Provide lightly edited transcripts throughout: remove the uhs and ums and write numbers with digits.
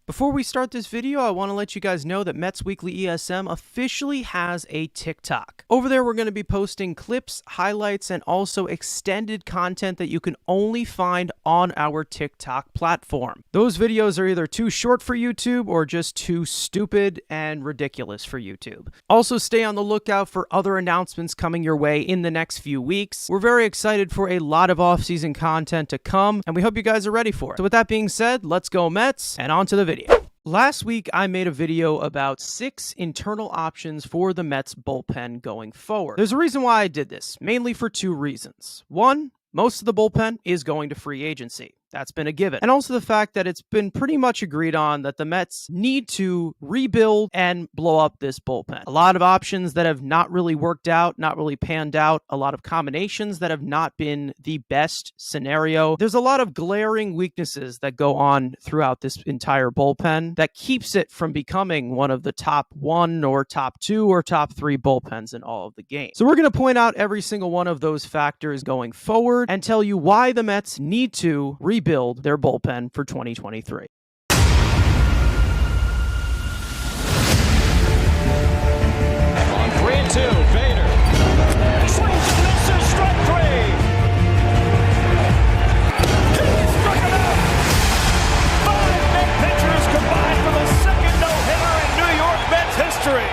Before we start this video, I want to let you guys know that Mets Weekly ESM officially has a TikTok. Over there, we're going to be posting clips, highlights, and also extended content that you can only find on our TikTok platform. Those videos are either too short for YouTube or just too stupid and ridiculous for YouTube. Also, stay on the lookout for other announcements coming your way in the next few weeks. We're very excited for a lot of off-season content to come, and we hope you guys are ready for it. So with that being said, let's go Mets, and on to the video. Last week, I made a video about 6 internal options for the Mets bullpen going forward. There's a reason why I did this, mainly for 2 reasons. 1, most of the bullpen is going to free agency. That's been a given. And also the fact that it's been pretty much agreed on that the Mets need to rebuild and blow up this bullpen. A lot of options that have not really worked out, not really panned out. A lot of combinations that have not been the best scenario. There's a lot of glaring weaknesses that go on throughout this entire bullpen that keeps it from becoming one of the top 1 or top 2 or top 3 bullpens in all of the game. So we're going to point out every single one of those factors going forward and tell you why the Mets need to rebuild their bullpen for 2023. On 3-2, Vader swings and misses, strike 3. He struck him out. 5 Met pitchers combined for the second no-hitter in New York Mets history.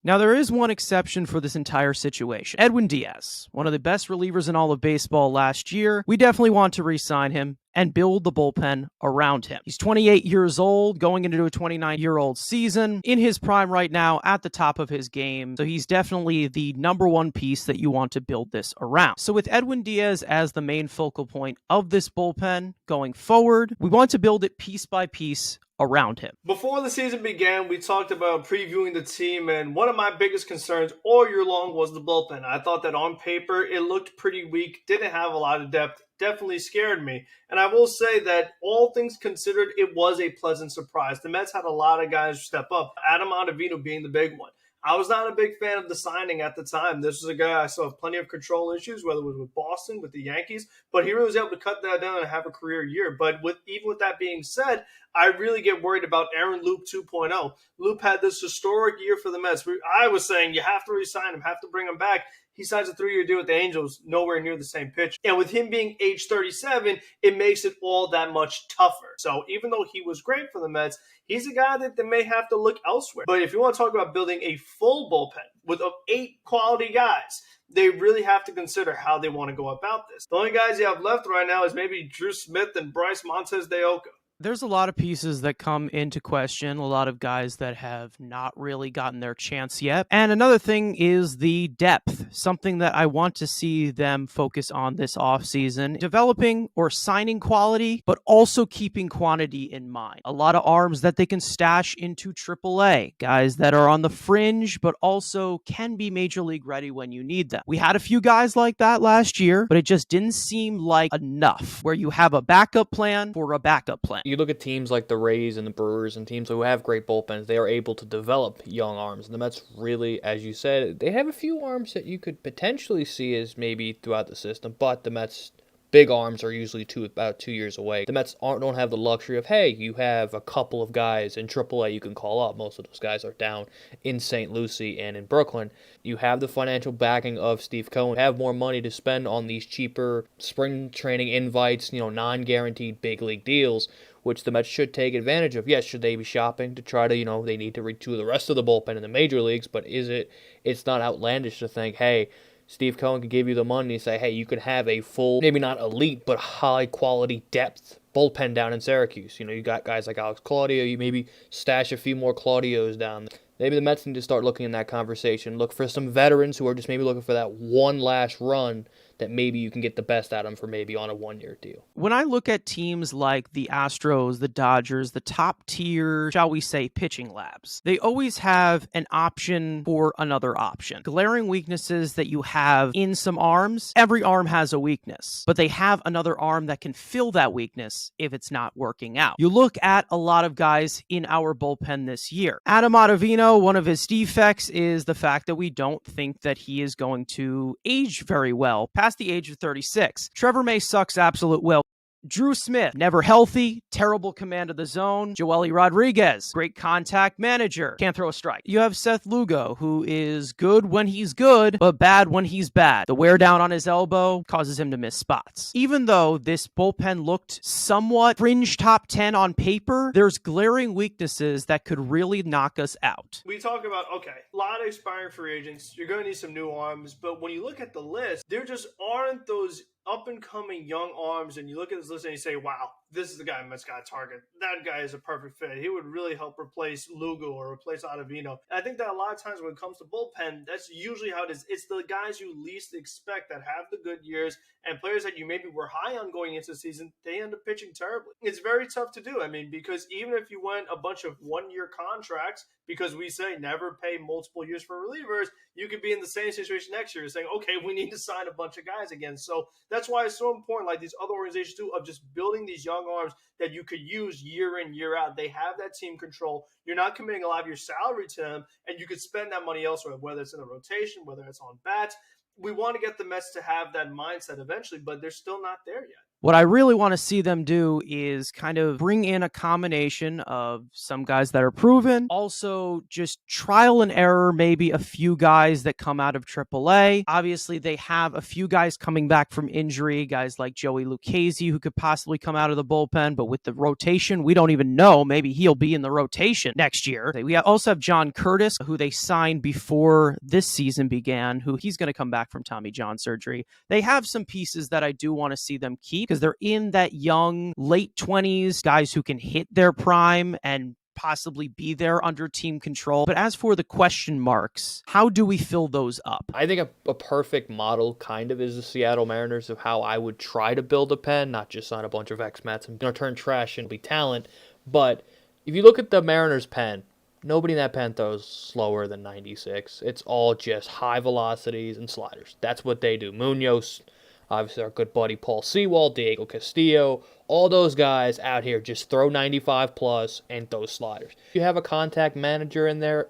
Now, there is one exception for this entire situation. Edwin Diaz, one of the best relievers in all of baseball last year. We definitely want to re-sign him and build the bullpen around him. He's 28 years old, going into a 29-year-old season, in his prime right now, at the top of his game. So he's definitely the number 1 piece that you want to build this around. So with Edwin Diaz as the main focal point of this bullpen going forward, we want to build it piece by piece around him. Before the season began, we talked about previewing the team, and one of my biggest concerns all year long was the bullpen. I thought that on paper, it looked pretty weak, didn't have a lot of depth, definitely scared me. And I will say that all things considered, it was a pleasant surprise. The Mets had a lot of guys step up, Adam Ottavino being the big one. I was not a big fan of the signing at the time. This was a guy I saw have plenty of control issues, whether it was with Boston, with the Yankees, but he really was able to cut that down and have a career year. But even with that being said, I really get worried about Aaron Loop 2.0. Loop had this historic year for the Mets. I was saying you have to re-sign him, have to bring him back. He signs a 3-year deal with the Angels, nowhere near the same pitch. And with him being age 37, it makes it all that much tougher. So even though he was great for the Mets, he's a guy that they may have to look elsewhere. But if you want to talk about building a full bullpen with 8 quality guys, they really have to consider how they want to go about this. The only guys you have left right now is maybe Drew Smith and Bryce Montez de Oca. There's a lot of pieces that come into question, a lot of guys that have not really gotten their chance yet. And another thing is the depth, something that I want to see them focus on this offseason, developing or signing quality, but also keeping quantity in mind. A lot of arms that they can stash into AAA, guys that are on the fringe, but also can be major league ready when you need them. We had a few guys like that last year, but it just didn't seem like enough, where you have a backup plan for a backup plan. You look at teams like the Rays and the Brewers and teams who have great bullpens, they are able to develop young arms. And the Mets really, as you said, they have a few arms that you could potentially see as maybe throughout the system, but the Mets' big arms are usually about 2 years away. The Mets don't have the luxury of, hey, you have a couple of guys in AAA you can call up. Most of those guys are down in St. Lucie and in Brooklyn. You have the financial backing of Steve Cohen. Have more money to spend on these cheaper spring training invites, non-guaranteed big league deals, which the Mets should take advantage of. Yes, should they be shopping to try to, they need to retool the rest of the bullpen in the major leagues, but it's not outlandish to think, hey, Steve Cohen could give you the money and say, hey, you could have a full, maybe not elite, but high-quality depth bullpen down in Syracuse. You got guys like Alex Claudio. You maybe stash a few more Claudios down there. Maybe the Mets need to start looking in that conversation. Look for some veterans who are just maybe looking for that one last run that maybe you can get the best out of them for maybe on a 1-year deal. When I look at teams like the Astros, the Dodgers, the top tier, shall we say, pitching labs, they always have an option for another option. Glaring weaknesses that you have in some arms, every arm has a weakness, but they have another arm that can fill that weakness if it's not working out. You look at a lot of guys in our bullpen this year. Adam Ottavino, one of his defects is the fact that we don't think that he is going to age very well past the age of 36. Trevor May sucks absolute will. Drew Smith, never healthy, terrible command of the zone. Joely Rodriguez, great contact manager, can't throw a strike. You have Seth Lugo, who is good when he's good, but bad when he's bad. The wear down on his elbow causes him to miss spots. Even though this bullpen looked somewhat fringe top 10 on paper, there's glaring weaknesses that could really knock us out. We talk about, okay, a lot of expiring free agents. You're going to need some new arms, but when you look at the list, there just aren't those up-and-coming young arms, and you look at this list and you say, wow, this is the guy Mets got to target. That guy is a perfect fit. He would really help replace Lugo or replace Ottavino. And I think that a lot of times when it comes to bullpen, that's usually how it is. It's the guys you least expect that have the good years, and players that you maybe were high on going into the season, they end up pitching terribly. It's very tough to do. I mean, because even if you went a bunch of one-year contracts, because we say never pay multiple years for relievers, you could be in the same situation next year saying, okay, we need to sign a bunch of guys again. So that's why it's so important, like these other organizations do, of just building these young arms that you could use year in, year out. They have that team control. You're not committing a lot of your salary to them, and you could spend that money elsewhere, whether it's in a rotation, whether it's on bats. We want to get the Mets to have that mindset eventually, but they're still not there yet. What I really want to see them do is kind of bring in a combination of some guys that are proven, also just trial and error, maybe a few guys that come out of AAA. Obviously, they have a few guys coming back from injury, guys like Joey Lucchesi, who could possibly come out of the bullpen, but with the rotation, we don't even know. Maybe he'll be in the rotation next year. We also have John Curtis, who they signed before this season began, who he's going to come back from Tommy John surgery. They have some pieces that I do want to see them keep, because they're in that young, late 20s, guys who can hit their prime and possibly be there under team control. But as for the question marks, how do we fill those up? I think a perfect model kind of is the Seattle Mariners of how I would try to build a pen, not just sign a bunch of ex-Mets and turn trash into talent. But if you look at the Mariners pen, nobody in that pen throws slower than 96. It's all just high velocities and sliders. That's what they do. Munoz, obviously our good buddy Paul Sewald, Diego Castillo, all those guys out here just throw 95 plus and throw sliders. You have a contact manager in there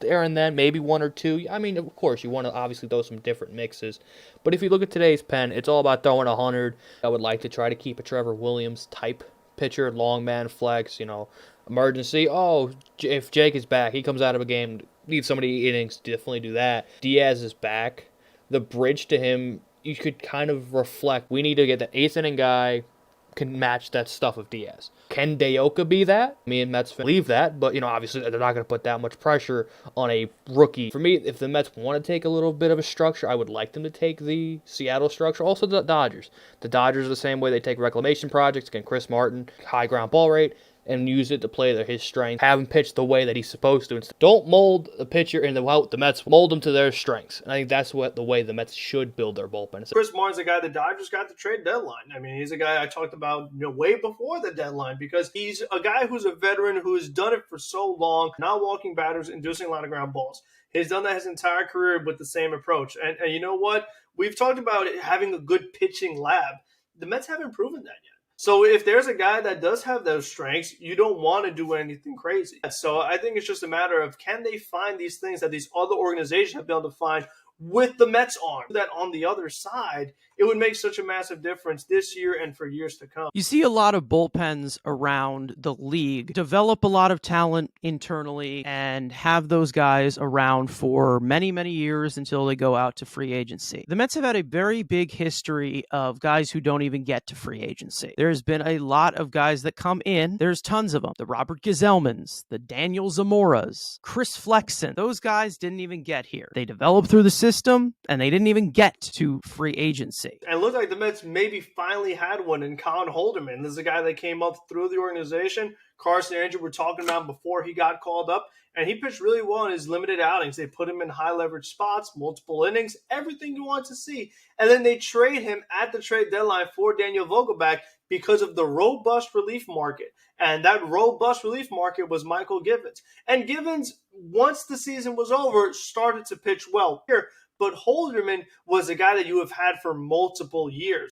and then, maybe one or two. I mean, of course, you want to obviously throw some different mixes. But if you look at today's pen, it's all about throwing 100. I would like to try to keep a Trevor Williams type pitcher, long man flex, emergency. Oh, if Jake is back, he comes out of a game, needs so many innings, definitely do that. Diaz is back. The bridge to him, you could kind of reflect, we need to get that eighth inning guy can match that stuff of Diaz. Can Dayoka be that? Me and Mets believe that, but obviously they're not going to put that much pressure on a rookie. For me, if the Mets want to take a little bit of a structure, I would like them to take the Seattle structure. Also the Dodgers. The Dodgers are the same way. They take reclamation projects, again, Chris Martin, high ground ball rate, and use it to play his strength. Have him pitch the way that he's supposed to. Don't mold the pitcher in the Mets. Mold them to their strengths. And I think that's the way the Mets should build their bullpen. Chris Martin's a guy the Dodgers got the trade deadline. I mean, he's a guy I talked about way before the deadline, because he's a guy who's a veteran who's done it for so long, not walking batters, inducing a lot of ground balls. He's done that his entire career with the same approach. And you know what? We've talked about having a good pitching lab. The Mets haven't proven that yet. So if there's a guy that does have those strengths, you don't want to do anything crazy. So I think it's just a matter of, can they find these things that these other organizations have been able to find with the Mets arm? That on the other side, it would make such a massive difference this year and for years to come. You see a lot of bullpens around the league develop a lot of talent internally and have those guys around for many, many years until they go out to free agency. The Mets have had a very big history of guys who don't even get to free agency. There's been a lot of guys that come in. There's tons of them. The Robert Gazelmans, the Daniel Zamoras, Chris Flexen. Those guys didn't even get here. They developed through the system and they didn't even get to free agency. And it looked like the Mets maybe finally had one in Colin Holderman. This is a guy that came up through the organization. Carson and Andrew were talking about before he got called up. And he pitched really well in his limited outings. They put him in high leverage spots, multiple innings, everything you want to see. And then they trade him at the trade deadline for Daniel Vogelbach because of the robust relief market. And that robust relief market was Michael Givens. And Givens, once the season was over, started to pitch well here. But Holderman was a guy that you have had for multiple years.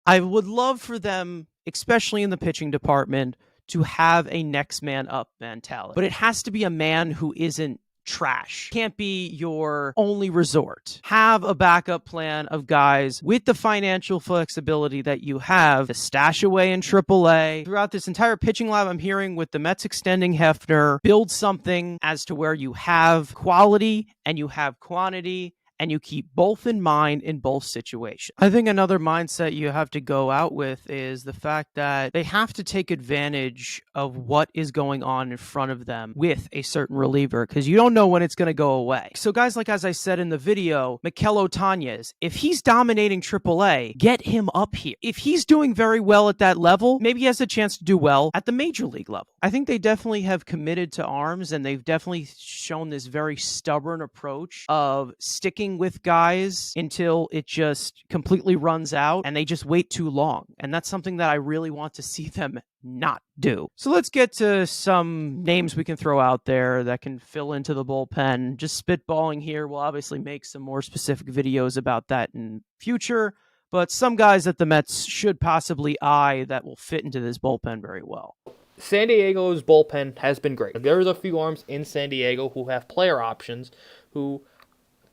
I would love for them, especially in the pitching department, to have a next man up mentality. But it has to be a man who isn't trash. Can't be your only resort. Have a backup plan of guys with the financial flexibility that you have to stash away in AAA. Throughout this entire pitching lab, I'm hearing with the Mets extending Hefner, build something as to where you have quality and you have quantity, and you keep both in mind in both situations. I think another mindset you have to go out with is the fact that they have to take advantage of what is going on in front of them with a certain reliever, because you don't know when it's going to go away. So guys like, as I said in the video, Mikel Otanez, if he's dominating AAA, get him up here. If he's doing very well at that level, maybe he has a chance to do well at the major league level. I think they definitely have committed to arms, and they've definitely shown this very stubborn approach of sticking with guys until it just completely runs out and they just wait too long. And that's something that I really want to see them not do. So let's get to some names we can throw out there that can fill into the bullpen. Just spitballing here. We'll obviously make some more specific videos about that in future, but some guys that the Mets should possibly eye that will fit into this bullpen very well. San Diego's bullpen has been great. There's a few arms in San Diego who have player options who,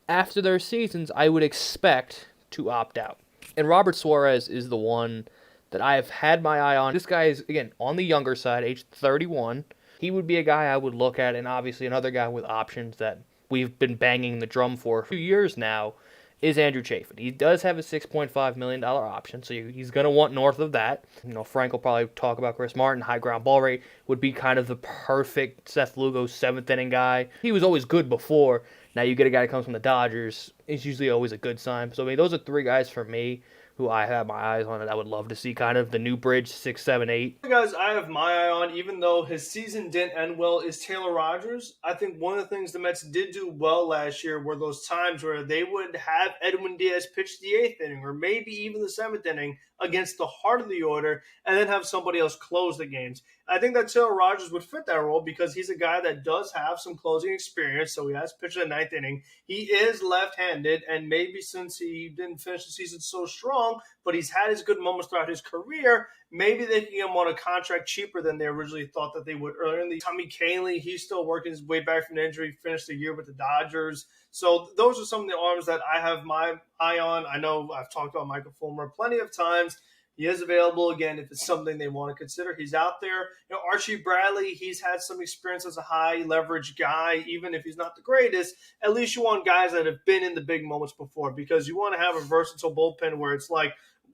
after their seasons, I would expect to opt out. And Robert Suarez is the one that I have had my eye on. This guy is, again, on the younger side, age 31. He would be a guy I would look at, and obviously another guy with options that we've been banging the drum for a few years now is Andrew Chafin. He does have a $6.5 million option, so he's going to want north of that. You know, Frank will probably talk about Chris Martin. High ground ball rate would be kind of the perfect Seth Lugo seventh inning guy. He was always good before. Now you get a guy that comes from the Dodgers. It's usually always a good sign. So, I mean, those are three guys for me who I have my eyes on, and I would love to see kind of the new bridge 6, 7, 8. The guys I have my eye on, even though his season didn't end well, is Taylor Rogers. I think one of the things the Mets did do well last year were those times where they would have Edwin Diaz pitch the 8th inning or maybe even the 7th inning against the heart of the order and then have somebody else close the games. I think that Taylor Rogers would fit that role because he's a guy that does have some closing experience, so he has pitched the 9th inning. He is left-handed, and maybe since he didn't finish the season so strong, but he's had his good moments throughout his career, maybe they can get him on a contract cheaper than they originally thought that they would earlier in the Tommy Kahnle, he's still working his way back from an injury, finished the year with the Dodgers. So those are some of the arms that I have my eye on. I know I've talked about Michael Fulmer plenty of times. He is available again if it's something they want to consider. He's out there. You know, Archie Bradley, he's had some experience as a high leverage guy, even if he's not the greatest. At least you want guys that have been in the big moments before, because you want to have a versatile bullpen where it's like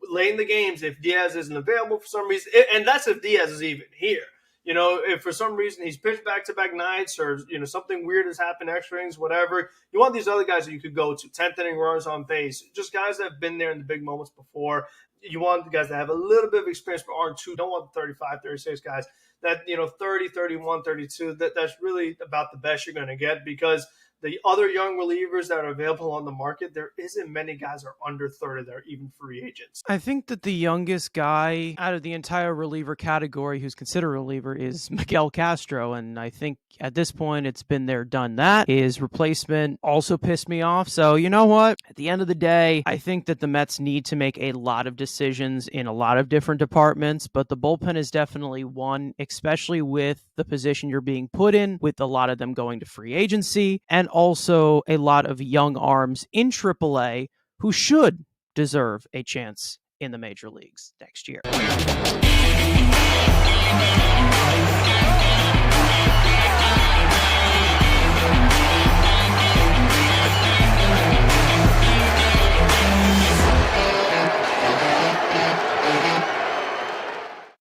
late in the games if Diaz isn't available for some reason, and that's if Diaz is even here. You know, if for some reason he's pitched back-to-back nights or, you know, something weird has happened, extra innings, whatever, you want these other guys that you could go to, 10th inning runners on base, just guys that have been there in the big moments before. You want the guys that have a little bit of experience but aren't too, don't want the 35, 36 guys. That, you know, 30, 31, 32, that's really about the best you're going to get, because the other young relievers that are available on the market, there isn't many guys that are under 30 that are even free agents. I think that the youngest guy out of the entire reliever category who's considered a reliever is Miguel Castro, and I think at this point it's been there, done that. His replacement also pissed me off, so you know what? At the end of the day, I think that the Mets need to make a lot of decisions in a lot of different departments, but the bullpen is definitely one, especially with the position you're being put in, with a lot of them going to free agency, and also a lot of young arms in AAA who should deserve a chance in the major leagues next year.